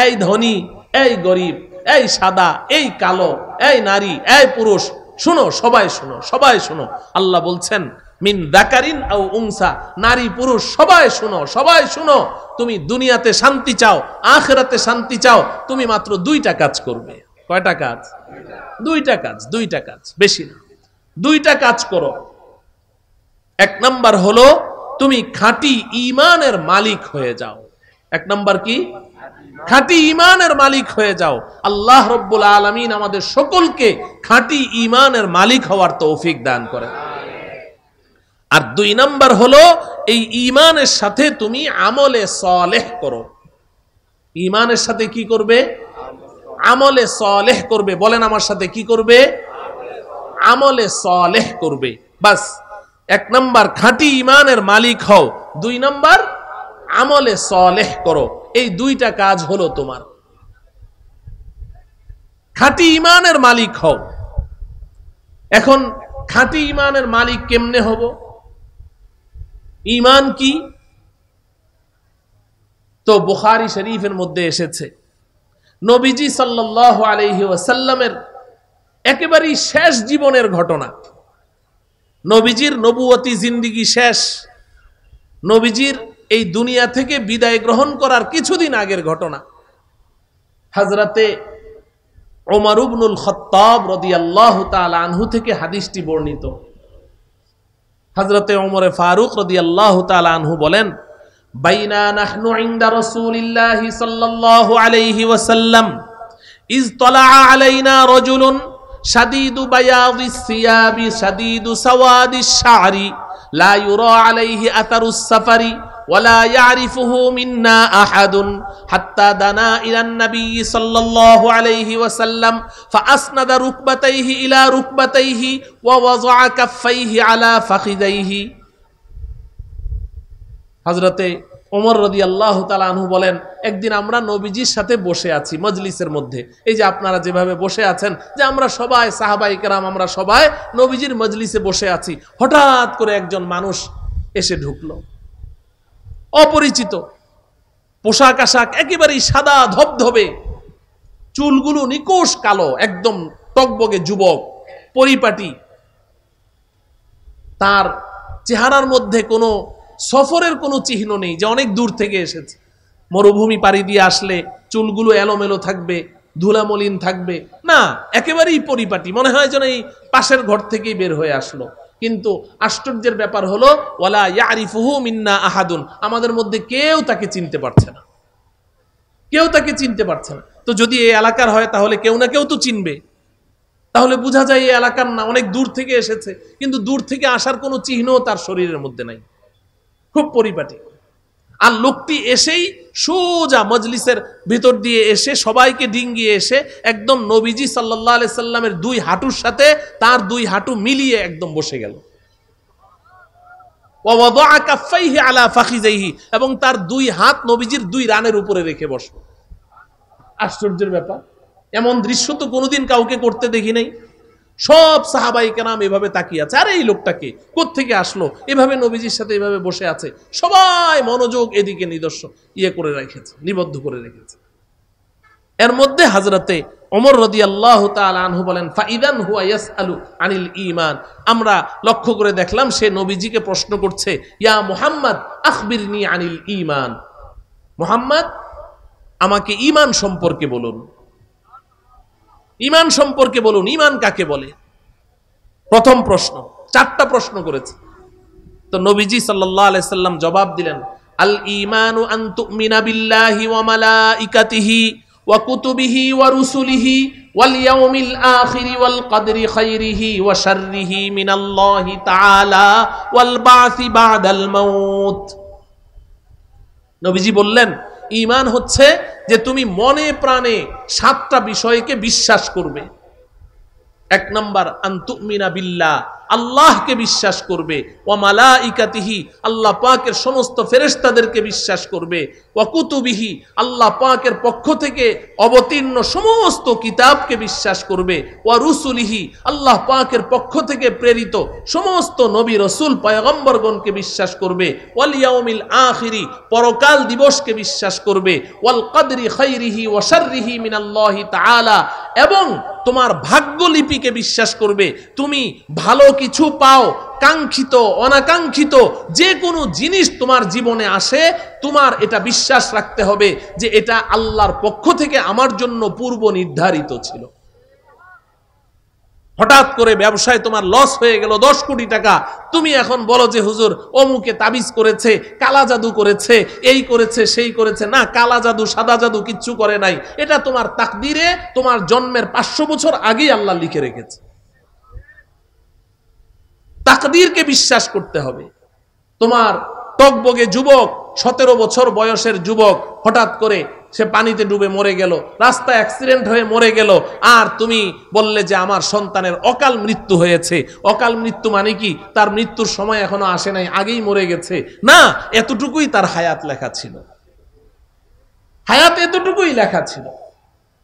এই ধনী, এই গরিব, এই সাদা, এই কালো, এই নারী, এই পুরুষ, শুনো, সবাই শুনো, সবাই শুনো। আল্লাহ বলছেন মিন যাকারিন আও উনসা, নারী পুরুষ সবাই শুনো, সবাই শুনো। তুমি দুনিয়াতে শান্তি চাও, আখিরাতে শান্তি চাও, তুমি মাত্র 2টা কাজ করবে। কয়টা কাজ? 2টা কাজ, 2টা কাজ, বেশি না। 2টা কাজ করো। 1 নাম্বার হলো তুমি খাঁটি ঈমানের মালিক হয়ে যাও। এক নাম্বার কি? খাঁটি ঈমানের মালিক হয়ে যাও। আল্লাহ রাব্বুল আলামিন আমাদের সকলকে খাঁটি ঈমানের মালিক হওয়ার তৌফিক দান করেন। আর দুই নাম্বার হলো এই ঈমানের সাথে তুমি আমলে সালেহ করো। ঈমানের সাথে কি করবে? আমলে সালেহ করবে। বলেন আমার সাথে কি করবে? আমলে সালেহ করবে। বাস, এক নাম্বার খাঁটি ঈমানের মালিক হও, দুই নাম্বার আমলে সালেহ করো। এই দুইটা কাজ হলো তোমার। খাঁটি ঈমানের মালিক হও। এখন খাঁটি ঈমানের মালিক কেমনে হব? ঈমান কি? তো বুখারী শরীফের মধ্যে এসেছে নবীজি সাল্লাল্লাহু আলাইহি ওয়াসাল্লামের একেবারেই শেষ জীবনের ঘটনা। নবীজির নবুয়তি জিন্দেগি শেষ, নবীজির এই দুনিয়া থেকে বিদায় গ্রহণ করার কিছুদিন আগের ঘটনা। হযরতে ওমর ইবনুল খাত্তাব রাদিয়াল্লাহু তাআলা আনহু থেকে হাদিসটি বর্ণিত। হযরতে ওমর ফারুক রাদিয়াল্লাহু তাআলা আনহু বলেন, বাইনা নাহনু ইনদা রাসূলিল্লাহি সাল্লাল্লাহু আলাইহি ওয়াসাল্লাম ইজ তালা আলাইনা রাজুলুন শাদীদু বায়াদিস সিয়াবি শাদীদু সাওয়াদিশ শা'রি লা ইউরা আলাইহি আতারুস সাফারি ওয়ালা ইয়ারিফুহু মিন্না আহাদুন হাত্তা দানা ইলান নবী সাল্লাল্লাহু আলাইহি ওয়াসাল্লাম ফাআসনাদা রুকবাতাইহি ইলা রুকবাতাইহি ওয়া ওয়াযআ কাফাইহি আলা ফাখিদাইহি। হযরতে ওমর রাদিয়াল্লাহু তাআলা আনহু বলেন, একদিন আমরা নবীজির সাথে বসে আছি মজলিসের মধ্যে। এই যে আপনারা যেভাবে বসে আছেন, যে আমরা সবাই সাহাবায়ে কেরাম আমরা সবাই নবীজির মজলিসে বসে আছি, হঠাৎ করে একজন মানুষ এসে ঢুকলো, অপরিচিত, পোশাক আশাক একেবারেই সাদা ধবধবে, চুলগুলো নিকোষ কালো, একদম টকবগে যুবক, পরিপাটি। তার চেহারার মধ্যে কোনো সফরের কোনো চিহ্ন নেই যে অনেক দূর থেকে এসেছে। মরুভূমি পাড়ি দিয়ে আসলে চুলগুলো এলোমেলো থাকবে, ধুলামলিন থাকবে না, একেবারেই পরিপাটি, মনে হয় যেন এই পাশের ঘর থেকেই বের হয়ে আসলো। কিন্তু আশ্চর্যের ব্যাপার হলো ওয়ালা ইয়ারিফুহু মিন্না আহাদুন, আমাদের মধ্যে কেউ তাকে চিনতে পারছে না, কেউ তাকে চিনতে পারছে না। তো যদি এই এলাকার হয় তাহলে কেউ না কেউ তো চিনবে, তাহলে বোঝা যায় এই এলাকার না, অনেক দূর থেকে এসেছে। কিন্তু দূর থেকে আসার কোনো চিহ্নও তার শরীরের মধ্যে নাই, খুব পরিপাটি। আর লোকটি এসেই সোজা মজলিসের ভিতর দিয়ে এসে সবাইকে ডিঙ্গিয়ে এসে একদম নবীজি সাল্লাল্লাহু আলাইহি সাল্লামের দুই হাঁটুর সাথে তার দুই হাঁটু মিলিয়ে একদম বসে গেল। ওয়া ওয়াযআ কাফাইহি আলা ফাখিযাইহি, এবং তার দুই হাত নবীজির দুই রানের উপরে রেখে বসলো। আশ্চর্যের ব্যাপার, এমন দৃশ্য তো কোনোদিন কাউকে করতে দেখি নাই। সব সাহাবায়ে কেরাম এভাবে তাকিয়ে আছে, আরে এই লোকটাকে কোত্থেকে আসলো, এভাবে নবীজির সাথে এভাবে বসে আছে। সবাই মনোযোগ এদিকে নিদর্শন করে রেখেছে, নিবদ্ধ করে রেখেছে। এর মধ্যে হযরতে ওমর রাদিয়াল্লাহু তাআলা আনহু বলেন, ফাইদান হুয়া ইয়াসআলু আনিল ঈমান, আমরা লক্ষ্য করে দেখলাম সে নবীজিকে প্রশ্ন করছে, ইয়া মুহাম্মদ আখবিরনি আনিল ঈমান, মুহাম্মদ আমাকে ঈমান সম্পর্কে বলুন, ঈমান সম্পর্কে বলুন, ঈমান কাকে বলে? প্রথম প্রশ্ন, চারটা প্রশ্ন করেছে। তো নবীজি সাল্লাল্লাহু আলাইহি সাল্লাম জবাব দিলেন, আল ঈমানু আন তুমিনা বিল্লাহি ওয়া মালাইকাতিহি ওয়া কুতুবিহি ওয়া রুসুলিহি ওয়াল ইয়াউমিল আখিরি ওয়াল কদরি খাইরিহি ওয়া শাররিহি মিনাল্লাহি তাআলা ওয়াল বাসি বাদাল মাউত। নবীজি বললেন, ঈমান হচ্ছে যে তুমি মনে প্রাণে সাতটা বিষয়কে বিশ্বাস করবে। এক নাম্বার আন তুমিনা বিল্লাহ, আল্লাহকে বিশ্বাস করবে, ওয়া মালাইকাতিহি, আল্লাহ পাকের সমস্ত ফেরেশতাদেরকে বিশ্বাস করবে, ওয়া কুতুবিহি, আল্লাহ পাকের পক্ষ থেকে অবতীর্ণ সমস্ত কিতাবকে বিশ্বাস করবে, ওয়া রুসুলিহি, আল্লাহ পাকের পক্ষ থেকে প্রেরিত সমস্ত নবী রাসূল পয়গম্বরগণকে বিশ্বাস করবে, ওয়াল ইয়াউমিল আখিরি, পরকাল দিবসকে বিশ্বাস করবে, ওয়াল কদরি খাইরিহি ওয়া শাররিহি মিনাল্লাহি তাআলা, এবং তোমার ভাগ্যলিপিকে বিশ্বাস করবে। তুমি ভালো কিছু পাও, কাঙ্ক্ষিত অনাকাঙ্ক্ষিত যে কোনো জিনিস তোমার জীবনে আসে, তোমার এটা বিশ্বাস রাখতে হবে যে এটা আল্লাহর পক্ষ থেকে আমার জন্য পূর্ব নির্ধারিত ছিল। হঠাৎ করে ব্যবসায় তোমার লস হয়ে গেল 10 কোটি টাকা, তুমি এখন বলো যে হুজুর অমুকে তাবিজ করেছে, কালা জাদু করেছে, এই করেছে সেই করেছে। না, কালা জাদু সাদা জাদু কিচ্ছু করে নাই, এটা তোমার তাকদিরে তোমার জন্মের 500 বছর আগেই আল্লাহ লিখে রেখেছে। তাকদীরকে বিশ্বাস করতে হবে। তোমার টকবগে যুবক, 17 বছর বয়সের যুবক, হঠাৎ করে সে পানিতে ডুবে মরে গেল, রাস্তায় অ্যাক্সিডেন্ট হয়ে মরে গেল, আর তুমি বললে যে আমার সন্তানের অকাল মৃত্যু হয়েছে। অকাল মৃত্যু মানে কি? তার মৃত্যুর সময় এখনো আসে নাই, আগেই মরে গেছে। না, এতটুকুই তার হায়াত লেখা ছিল, হায়াত এতটুকুই লেখা ছিল।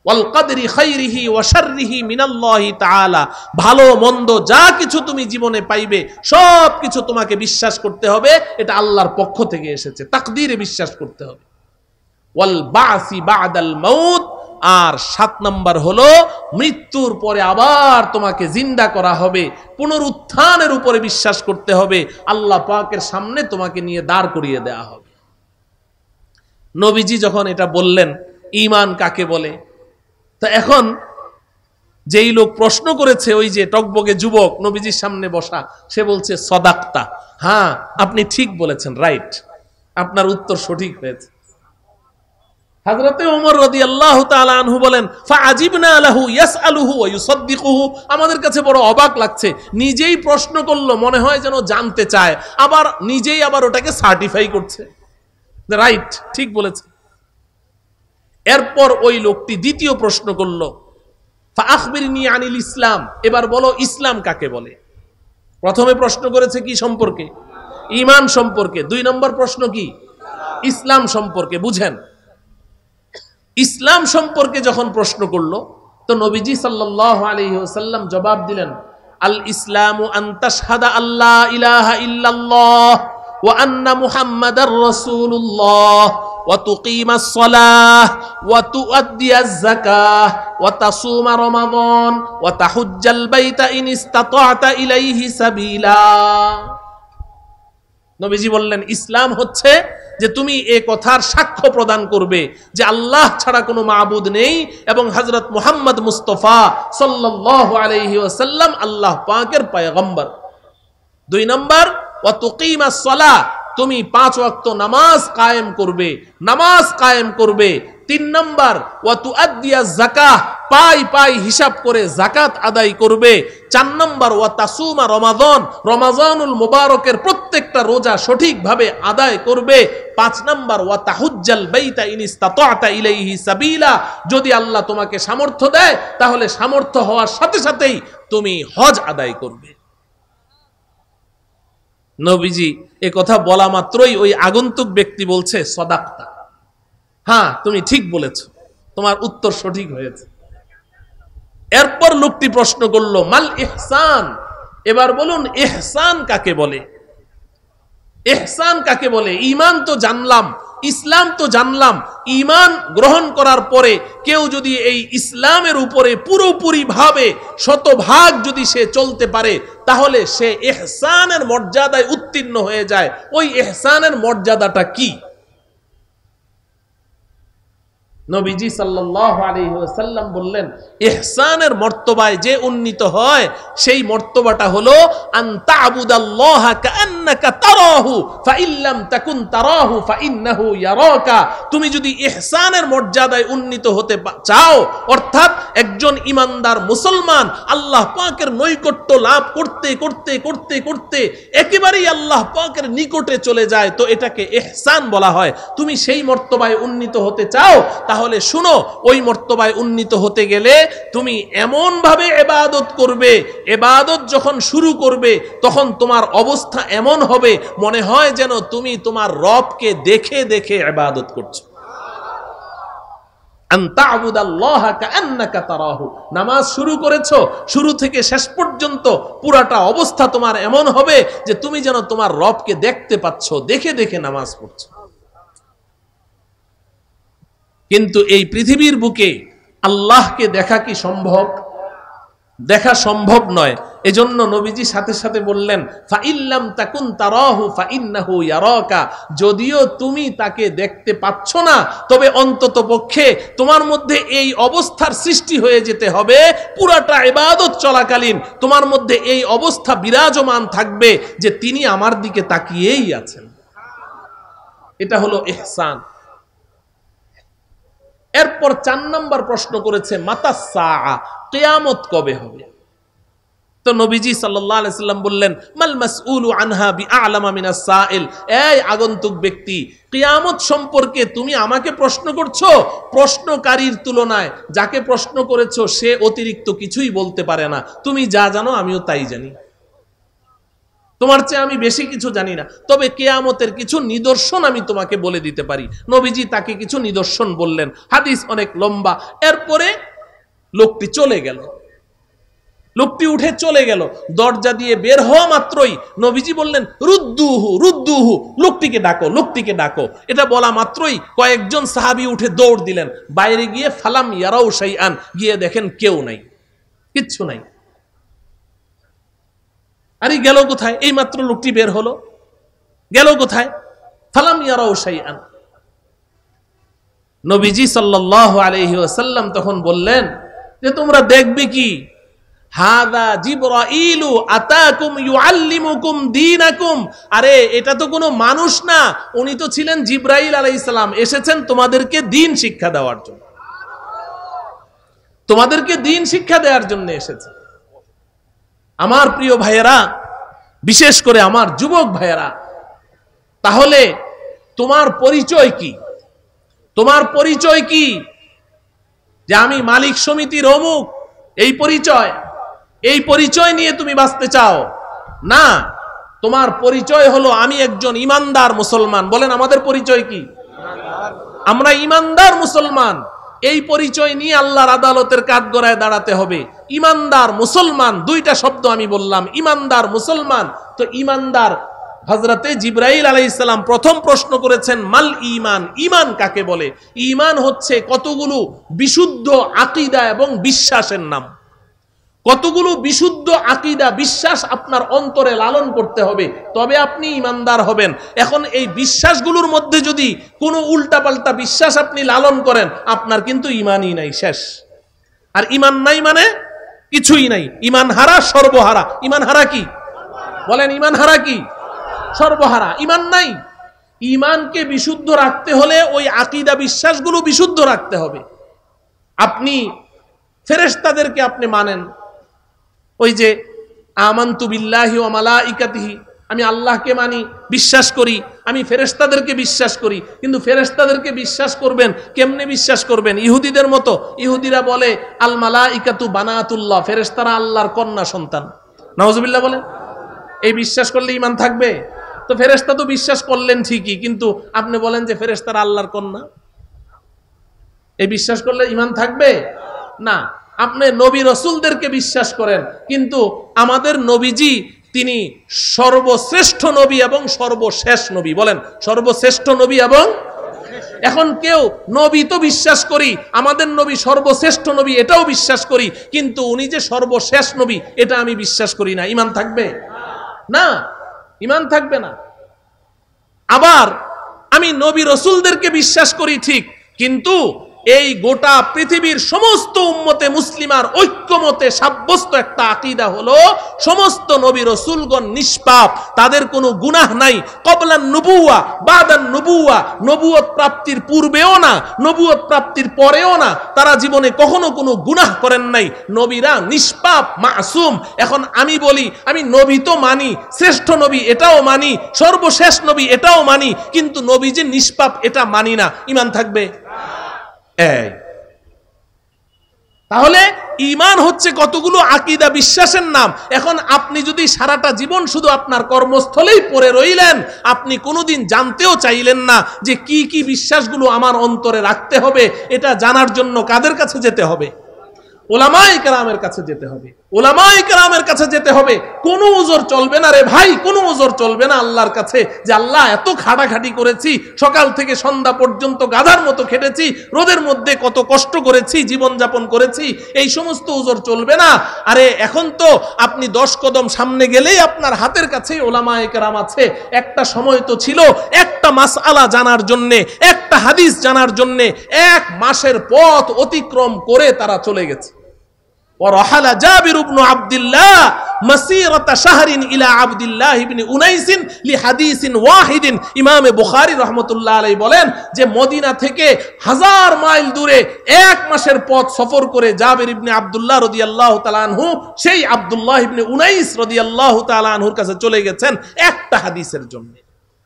ওয়াল কদরি খাইরিহি ওয়া শাররিহি মিনাল্লাহি তাআলা, ভালো মন্দ যা কিছু তুমি জীবনে পাইবে সব কিছু তোমাকে বিশ্বাস করতে হবে, এটা আল্লাহর পক্ষ থেকে এসেছে, তাকদীরে বিশ্বাস করতে হবে। ওয়াল বাসি বাদাল মাউত, আর 7 নাম্বার হলো মৃত্যুর পরে আবার তোমাকে জিন্দা করা হবে, পুনরুত্থানের উপরে বিশ্বাস করতে হবে, আল্লাহ পাকের সামনে তোমাকে নিয়ে দাঁড় করিয়ে দেয়া হবে। নবীজি যখন এটা বললেন ঈমান কাকে বলে, তা এখন যেই লোক প্রশ্ন করেছে, ওই যে টকবগে যুবক নবীজির সামনে বসা, সে বলছে সদাক্তা, হ্যাঁ আপনি ঠিক বলেছেন, রাইট, আপনার উত্তর সঠিক হয়েছে। হযরতে ওমর রাদিয়াল্লাহু তাআলা আনহু বলেন, ফাআজিবনা লাহু ইয়াসআলুহু ওয়া ইউসাদ্দিকুহু, আমাদের কাছে বড় অবাক লাগছে, নিজেই প্রশ্ন করলো, মনে হয় যেন জানতে চায়, আবার নিজেই আবার ওটাকে সার্টিফাই করছে, রাইট, ঠিক বলেছে। এরপর ওই লোকটি দ্বিতীয় প্রশ্ন করলো, ফাআখবিরনি আনিল ইসলাম, এবার বলো ইসলাম কাকে বলে। প্রথমে প্রশ্ন করেছে কি সম্পর্কে? ঈমান সম্পর্কে। 2 নম্বর প্রশ্ন কি? ইসলাম সম্পর্কে। বুঝেন, ইসলাম সম্পর্কে যখন প্রশ্ন করলো, তো নবীজি সাল্লাল্লাহু আলাইহি ওয়াসাল্লাম জবাব দিলেন, আল ইসলামু আন তাশহাদা আল্লা ইলাহা ইল্লাল্লাহ ওয়া আন্না মুহাম্মাদার রাসূলুল্লাহ ওয়া তুকিমাস সালাহ ওয়া তুআদ্দিয়াজ যাকাহ ওয়া তাসুমা রমাদান ওয়া তাহুজ্জাল বাইতা ইন ইসতাতা'তা ইলাইহি সাবিলা। নবীজি বললেন, ইসলাম হচ্ছে যে তুমি এই কথার সাক্ষ্য প্রদান করবে যে আল্লাহ ছাড়া কোনো মাবুদ নেই এবং হযরত মুহাম্মদ মুস্তাফা সাল্লাল্লাহু আলাইহি ওয়াসাল্লাম আল্লাহ পাকের পয়গম্বর। 2 নম্বর, ওয়া তুকিমাস সালাহ, তুমি 5 ওয়াক্ত নামাজ কায়েম করবে, নামাজ কায়েম করবে। 3 নম্বর, ওয়া তুআদ্দিয়াজ যাকাহ, পাই পাই হিসাব করে যাকাত আদায় করবে। 4 নম্বর, ওয়া তাসুমা রমাদান, রমাজানুল মুবারকের প্রত্যেকটা রোজা সঠিকভাবে আদায় করবে। 5 নম্বর, ওয়া তাহুজ্জাল বাইতা ইন ইসতাতা'তা ইলাইহি সাবিলা, যদি আল্লাহ তোমাকে সামর্থ্য দেয় তাহলে সামর্থ্য হওয়ার সাথে সাথেই তুমি হজ আদায় করবে। নবীজি এ কথা বলা মাত্রই ওই আগন্তুক ব্যক্তি বলছে, সদাক্তা, হ্যাঁ তুমি ঠিক বলেছো, তোমার উত্তর সঠিক হয়েছে। এরপর লোকটি প্রশ্ন করলো, মাল ইহসান, এবার বলুন ইহসান কাকে বলে? ইহসান কাকে বলে? ঈমান তো জানলাম, ইসলাম তো জানলাম, ঈমান গ্রহণ করার পরে কেউ যদি এই ইসলামের উপরে পুরোপুরি ভাবে 100% যদি সে চলতে পারে তাহলে সে ইহসানের মর্যাদায় উত্তীর্ণ হয়ে যায়। ওই ইহসানের মর্যাদাটা কি? নবীজি সাল্লাল্লাহু আলাইহি ওয়াসাল্লাম বললেন, ইহসানের মর্তবায় যে উন্নীত হয় সেই মর্তবাটা হলো আন তা'বুদাল্লাহা কাআন্নাকা তারাহু ফাইল্লাম তাকুন তারাহু ফাইন্নাহু ইয়ারাকা। তুমি যদি ইহসানের মর্যাদায় উন্নীত হতে চাও, অর্থাৎ একজন ঈমানদার মুসলমান আল্লাহ পাকের নৈকট্য লাভ করতে করতে করতে করতে একেবারেই আল্লাহ পাকের নিকটে চলে যায়, তো এটাকে ইহসান বলা হয়। তুমি সেই মর্তবায় উন্নীত হতে চাও, তাহলে শুনো, ওই মর্তবায় উন্নীত হতে গেলে তুমি এমন ভাবে ইবাদত করবে, ইবাদত যখন শুরু করবে তখন তোমার অবস্থা এমন হবে মনে হয় যেন তুমি তোমার রবকে দেখে দেখে ইবাদত করছো। আন তা'বুদাল্লাহা কাআন্নাকা তারাহু, নামাজ শুরু করেছো, শুরু থেকে শেষ পর্যন্ত পুরাটা অবস্থা তোমার এমন হবে যে তুমি যেন তোমার রবকে দেখতে পাচ্ছ, দেখে দেখে নামাজ পড়ছো। কিন্তু এই পৃথিবীর বুকে আল্লাহকে দেখা কি সম্ভব? দেখা সম্ভব নয়। এজন্য নবীজি সাথে সাথে বললেন, ফাইল্লাম তাকুন তারাহু ফাইন্নাহু ইয়ারাকা, যদিও তুমি তাকে দেখতে পাচ্ছ না, তবে অন্তত পক্ষে তোমার মধ্যে এই অবস্থার সৃষ্টি হয়ে যেতে হবে, পুরাটা ইবাদত চলাকালীন তোমার মধ্যে এই অবস্থা বিরাজমান থাকবে যে তিনি আমার দিকে তাকিয়েই আছেন। এটা হলো ইহসান। এরপর 4 নম্বর প্রশ্ন করেছে, মাতা সাআ, কিয়ামত কবে হবে? তো নবীজি সাল্লাল্লাহু আলাইহি সাল্লাম বললেন, মাল মাসউলু আনহা বিআলামা মিনাস সাইল, এই আগন্তুক ব্যক্তি, কিয়ামত সম্পর্কে তুমি আমাকে প্রশ্ন করছো, প্রশ্নকারীর তুলনায় যাকে প্রশ্ন করেছো সে অতিরিক্ত কিছুই বলতে পারে না। তুমি যা জানো আমিও তাই জানি, তোমার চেয়ে আমি বেশি কিছু জানি না, তবে কিয়ামতের কিছু নিদর্শন আমি তোমাকে বলে দিতে পারি। নবীজি তাকে কিছু নিদর্শন বললেন, হাদিস অনেক লম্বা। এরপরে লোকটি চলে গেল, লোকটি উঠে চলে গেল। দরজা দিয়ে বের হওয়া মাত্রই নবীজি বললেন, রুদ্দুহু রুদ্দুহু, লোকটিকে ডাকো, লোকটিকে ডাকো। এটা বলা মাত্রই কয়েকজন সাহাবী উঠে দৌড় দিলেন। বাইরে গিয়ে ফালাম ইয়ারাউ শাইআন, গিয়ে দেখেন কেউ নাই, কিচ্ছু নাই। আরে গেল কোথায়? এই মাত্র লোকটি বের হলো, গেল কোথায়? ফালাম ইয়ারাউ শাইআন। নবীজি সাল্লাল্লাহু আলাইহি ওয়াসাল্লাম তখন বললেন যে তোমরা দেখবে কি? হাদা জিবরাইলু আতাকুম ইউআল্লিমুকুম দীনাকুম, আরে এটা তো কোনো মানুষ না, উনি তো ছিলেন জিবরাইল আলাইহিস সালাম, এসেছেন তোমাদেরকে দ্বীন শিক্ষা দেওয়ার জন্য, তোমাদেরকে দ্বীন শিক্ষা দেওয়ার জন্য এসেছেন। আমার প্রিয় ভাইয়েরা, বিশেষ করে আমার যুবক ভাইয়েরা, তাহলে তোমার পরিচয় কি? তোমার পরিচয় কি? যে আমি মালিক সমিতির অমুক, এই পরিচয়, এই পরিচয় নিয়ে তুমি বাঁচতে চাও না। তোমার পরিচয় হলো আমি একজন ইমানদার মুসলমান। বলেন আমাদের পরিচয় কি? আমরা ইমানদার মুসলমান। এই পরিচয় নিয়ে আল্লাহর আদালতের কাঠগড়ায় দাঁড়াতে হবে। ইমানদার মুসলমান, দুইটা শব্দ আমি বললাম, ইমানদার মুসলমান। তো ইমানদার, হযরতে জিবরাইল আলাইহিস সালাম প্রথম প্রশ্ন করেছেন, মাল ঈমান, ঈমান কাকে বলে? ঈমান হচ্ছে কতগুলো বিশুদ্ধ আকীদা এবং বিশ্বাসের নাম। কতগুলো বিশুদ্ধ আকীদা বিশ্বাস আপনার অন্তরে লালন করতে হবে, তবে আপনি ঈমানদার হবেন। এখন এই বিশ্বাসগুলোর মধ্যে যদি কোনো উল্টাপাল্টা বিশ্বাস আপনি লালন করেন, আপনার কিন্তু ঈমানই নাই, শেষ। আর ঈমান নাই মানে কিছুই নাই। ঈমান হারা সর্বহারা। ঈমান হারা কি? বলেন ঈমান হারা কি? সর্বহারা। ঈমান নাই। ঈমানকে বিশুদ্ধ রাখতে হলে ওই আকীদা বিশ্বাসগুলো বিশুদ্ধ রাখতে হবে। আপনি ফেরেশতাদেরকে আপনি মানেন, ওই যে আমানতু বিল্লাহি ওয়া মালাইকাতিহি, আমি আল্লাহকে মানি, বিশ্বাস করি, আমি ফেরেশতাদেরকে বিশ্বাস করি। কিন্তু ফেরেশতাদেরকে বিশ্বাস করবেন কেমনে? বিশ্বাস করবেন ইহুদিদের মতো। ইহুদিরা বলে আল মালাইকাতু বানাতুল্লাহ, ফেরেশতারা আল্লাহর কন্যা সন্তান। নাউজুবিল্লাহ বলেন। এই বিশ্বাস করলে ঈমান থাকবে? তো ফেরেশতা তো বিশ্বাস করলেন ঠিকই, কিন্তু আপনি বলেন যে ফেরেশতারা আল্লাহর কন্যা, এই বিশ্বাস করলে ঈমান থাকবে না। আপনি নবী রাসূলদেরকে বিশ্বাস করেন, কিন্তু আমাদের নবীজি তিনি সর্বশ্রেষ্ঠ নবী এবং সর্বশেষ নবী। বলেন সর্বশ্রেষ্ঠ নবী এবং, এখন কেউ নবী তো বিশ্বাস করি, আমাদের নবী সর্বশ্রেষ্ঠ নবী এটাও বিশ্বাস করি, কিন্তু উনি যে সর্বশেষ নবী এটা আমি বিশ্বাস করি না। ঈমান থাকবে না, ঈমান থাকবে না। আবার আমি নবী রাসূলদেরকে বিশ্বাস করি ঠিক, কিন্তু এই গোটা পৃথিবীর সমস্ত উম্মতে মুসলিমার ঐক্যমতে সাব্যস্ত একটা আকীদা হলো সমস্ত নবী রাসূলগণ নিষ্পাপ, তাদের কোনো গুনাহ নাই। ক্বাবলান নুবুওয়া বাদান নুবুওয়া, নবুয়ত প্রাপ্তির পূর্বেও না, নবুয়ত প্রাপ্তির পরেও না, তারা জীবনে কখনো কোনো গুনাহ করেন নাই। নবীরা নিষ্পাপ, মাসুম। এখন আমি বলি আমি নবী তো মানি, শ্রেষ্ঠ নবী এটাও মানি, সর্বশেষ নবী এটাও মানি, কিন্তু নবী যে নিষ্পাপ এটা মানি না। ঈমান থাকবে? তাহলে ঈমান হচ্ছে কতগুলো আকীদা বিশ্বাসের নাম। এখন আপনি যদি সারাটা জীবন শুধু আপনার কর্মস্থলেই পড়ে রইলেন, আপনি কোনোদিন জানতেও চাইলেন না যে কি কি বিশ্বাসগুলো আমার অন্তরে রাখতে হবে, এটা জানার জন্য কাদের কাছে যেতে হবে? উলামায়ে কেরামের কাছে যেতে হবে। উলামায়ে কেরামের কাছে যেতে হবে। কোনো ওজর চলবে না রে ভাই, কোনো ওজর চলবে না আল্লাহর কাছে যে আল্লাহ এত খাটাখাটি করেছি, সকাল থেকে সন্ধ্যা পর্যন্ত গাধার মতো খেটেছি, রোদের মধ্যে কত কষ্ট করেছি, জীবনযাপন করেছি, এই সমস্ত ওজর চলবে না। আরে এখন তো আপনি 10 কদম সামনে গেলেই আপনার হাতের কাছেই উলামায়ে কেরাম আছে। একটা সময় তো ছিল একটা মাসআলা জানার জন্যে, একটা হাদিস জানার জন্যে 1 মাসের পথ অতিক্রম করে তারা চলে গেছে। ورحل جابر بن عبد الله مسيرة شهر إلى عبد الله بن أنيس لحديث واحد। ইমাম বুখারী রাহমাতুল্লাহ আলাইহি বলেন যে মদিনা থেকে 1000 মাইল দূরে 1 মাসের পথ সফর করে জাবির ইবনে আব্দুল্লাহ রাদিয়াল্লাহু তাআলা আনহু সেই আব্দুল্লাহ ইবনে উনাইস রাদিয়াল্লাহু তাআলা আনহুর কাছে চলে গেছেন একটা হাদিসের জন্য।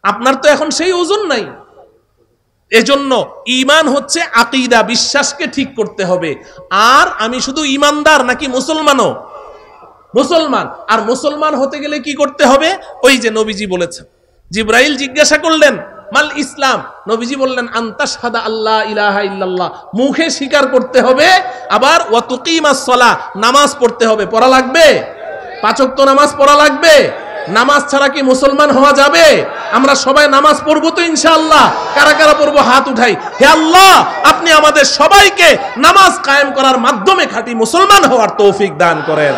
আপনার তো এখন সেই ওজন নাই। এজন্য ঈমান হচ্ছে আকীদা, বিশ্বাসকে ঠিক করতে হবে। আর আমি শুধু ঈমানদার নাকি মুসলমানও? মুসলমান। আর মুসলমান হতে গেলে কি করতে হবে? ওই যে নবীজি বলেছেন, জিবরাইল জিজ্ঞাসা করলেন মাল ইসলাম, নবীজি বললেন আনতাশহাদা আল্লাহ ইলাহা ইল্লাল্লাহ, মুখে স্বীকার করতে হবে। আবার ওয়া তুকিমাস সালাহ, নামাজ পড়তে হবে। পড়া লাগবে? 5 ওয়াক্ত নামাজ পড়া লাগবে। নামাজ ছাড়া কি মুসলমান হওয়া যাবে? আমরা সবাই নামাজ পড়বো তো ইনশাআল্লাহ। কারা কারা পড়বো হাত উঠাই। হে আল্লাহ, আপনি আমাদের সবাইকে নামাজ কায়েম করার মাধ্যমে খাঁটি মুসলমান হওয়ার তৌফিক দান করেন।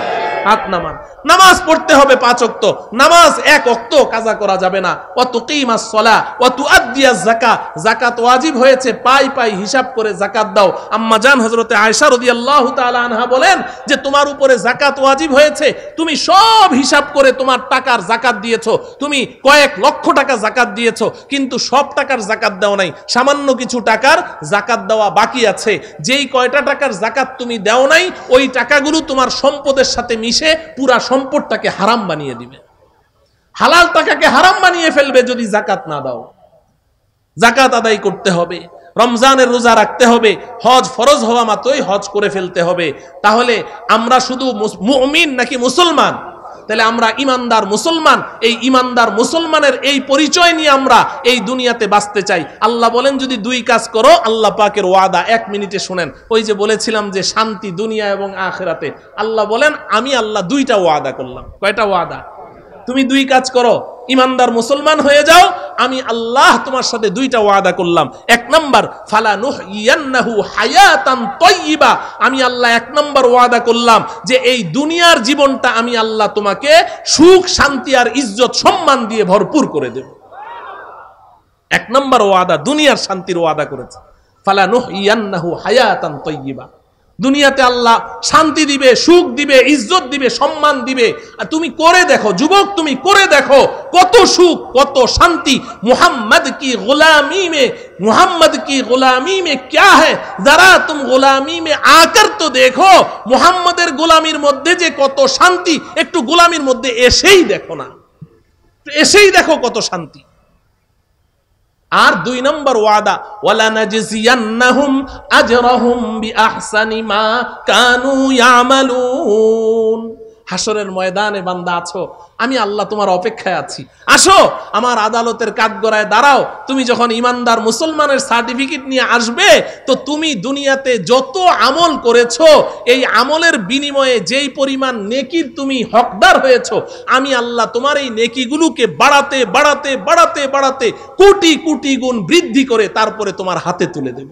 হাত নামান। নামাজ পড়তে হবে 5 ওয়াক্ত। নামাজ 1 ওয়াক্ত কাজা করা যাবে না। ওয়া তুকিমাস সালাহ ওয়া তুআদ্দিয়াজ যাকাত, যাকাত ওয়াজিব হয়েছে, পাই পাই হিসাব করে যাকাত দাও। আম্মা জান হযরতে আয়েশা রাদিয়াল্লাহু তাআলা আনহা বলেন যে তোমার উপরে যাকাত ওয়াজিব হয়েছে, তুমি সব হিসাব করে তোমার টাকার যাকাত দিয়েছো, তুমি কয়েক লক্ষ টাকা যাকাত দিয়েছো, কিন্তু সব টাকার যাকাত দাও নাই, সামান্য কিছু টাকার যাকাত দেওয়া বাকি আছে। যেই কয়টা টাকার যাকাত তুমি দাও নাই, ওই টাকাগুলো তোমার সম্পদের সাথে মিশে পুরা সম্পদটাকে হারাম বানিয়ে দিবে। হালাল টাকাকে হারাম বানিয়ে ফেলবে যদি যাকাত না দাও। যাকাত আদায় করতে হবে, রমজানের রোজা রাখতে হবে, হজ ফরজ হওয়া মাত্রই হজ করে ফেলতে হবে। তাহলে আমরা শুধু মুমিন নাকি মুসলমান? তাহলে আমরা ইমানদার মুসলমান। এই ইমানদার মুসলমানের এই পরিচয় নিয়ে আমরা এই দুনিয়াতে বাঁচতে চাই। আল্লাহ বলেন যদি 2 কাজ করো, আল্লাহ পাকের ওয়াদা 1 মিনিটে শুনেন। ওই যে বলেছিলাম যে শান্তি দুনিয়া এবং আখিরাতে, আল্লাহ বলেন আমি আল্লাহ 2টা ওয়াদা করলাম। কয়টা ওয়াদা? তুমি 2 কাজ করো, ইমানদার মুসলমান হয়ে যাও, আমি আল্লাহ তোমার সাথে 2টা ওয়াদা করলাম। 1 নাম্বার ফালানুহইয়ান্নাহু হায়াতান তাইয়্যিবা, আমি আল্লাহ 1 নাম্বার ওয়াদা করলাম যে এই দুনিয়ার জীবনটা আমি আল্লাহ তোমাকে সুখ শান্তি আর ইজ্জত সম্মান দিয়ে ভরপুর করে দেব। 1 নাম্বার ওয়াদা, দুনিয়ার শান্তির ওয়াদা করেছে। ফালানুহইয়ান্নাহু হায়াতান তাইয়্যিবা, দুনিয়াতে আল্লাহ শান্তি দিবে, সুখ দিবে, ইজ্জত দিবে, সম্মান দিবে। আর তুমি করে দেখো যুবক, তুমি করে দেখো কত সুখ, কত শান্তি। মুহাম্মদ কি গুলামি মে क्या है, जरा तुम गुलामी में आकर तो देखो, মুহাম্মাদের গোলামির মধ্যে যে কত শান্তি, একটু গোলামির মধ্যে এসেই দেখো না, এসেই দেখো কত শান্তি। আর 2 নম্বর ওয়াদা ওয়ালা নাজজিয়ান্নাহুম আজরাহুম বিআহসানি মা কানু ইয়ামালুন। হাসরের ময়দানে বান্দা আছো, আমি আল্লাহ তোমার অপেক্ষায় আছি, আসো আমার আদালতের কাঠগড়ায় দাঁড়াও। তুমি যখন ইমানদার মুসলমানের সার্টিফিকেট নিয়ে আসবে, তো তুমি দুনিয়াতে যত আমল করেছো, এই আমলের বিনিময়ে যেই পরিমাণ নেকির তুমি হকদার হয়েছো, আমি আল্লাহ তোমার এই নেকিগুলোকে বাড়াতে বাড়াতে বাড়াতে বাড়াতে কোটি কোটি গুণ বৃদ্ধি করে তারপরে তোমার হাতে তুলে দেব।